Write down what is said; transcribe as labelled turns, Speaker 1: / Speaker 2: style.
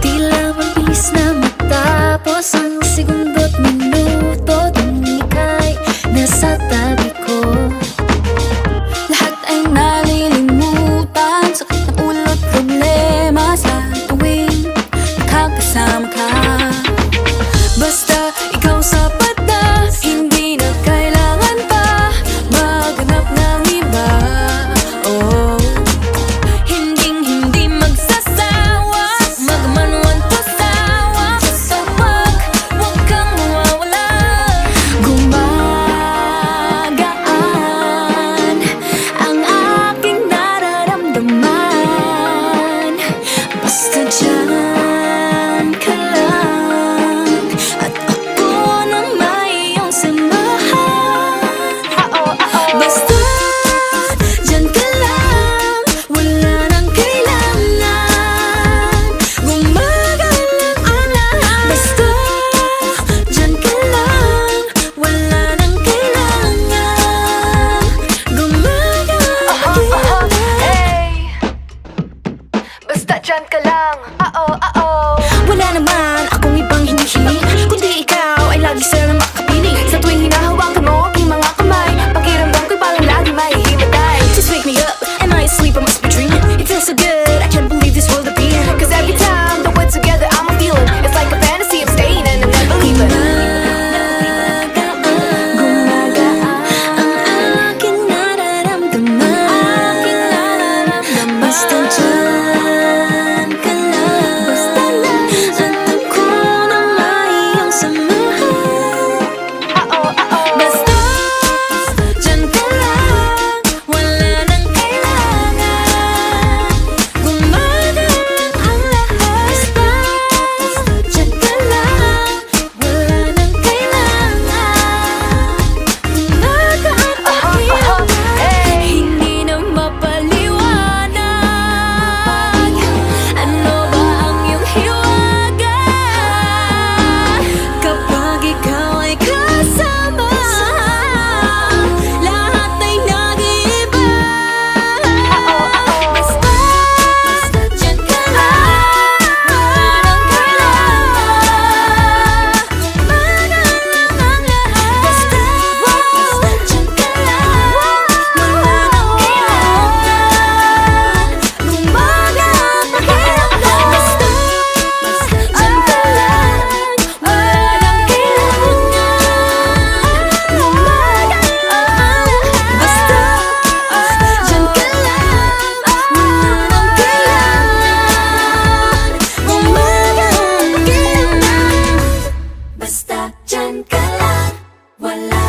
Speaker 1: Tila mabilis na matapos ang segundo't minuto tuwing ika'y nasa tabi ko. Lahat ay nalilimutan, sakit ng ulo't problema sa tuwing nakakasama ka. Basta ikaw sapat na, hindi na kailangan pa maghanap ng iba. Oh, hindi magsasawa, magmanuan pasawa. Basta wag kang mawawala. Gumagaan ang aking nararamdaman. Basta dyan ka lang at ako na may iyong samahan. Basta dyan ka lang, wala nang kailangan gumagalang ang lahat. Basta dyan ka lang, wala nang kailangan gumagalang.
Speaker 2: Basta dyan ka lang.
Speaker 1: Wala naman akong ibang hinihiling, kundi ikaw ay lagi silang makapiling. Sa tuwing hinahawakan mo aking mga kamay, pakiramdam ko'y parang lagi mahihimatay. Just wake me up, am I asleep? I must be dreaming. It feels so good, I can't believe this world appeared. Cause every time that we're together I'm a feeling, it's like a fantasy, I'm staying and I'm never leaving. Gumagaan ang aking nararamdaman. Basta dyan ka lang, basta lang, alam ko na may iyong samahan. Basta dyan ka lang, wala nang kailangan gumagalang ang lahat. Basta dyan ka lang, wala nang kailangan gumagaan ang lahat. Hindi na mapaliwanag, ano ba ang iyong hiwaga kapag ikaw ay kasama. Lahat ay nag-iiba. Basta dyan ka lang, wala nang kailangan gumagalang ang lahat. Basta dyan ka lang, wala nang kailangan gumagalang ang lahat. Basta dyan ka lang, wala nang kailangan gumagalang ang lahat. Basta dyan ka lang, wala nang kailangan gumagalang. Basta dyan ka lang, wala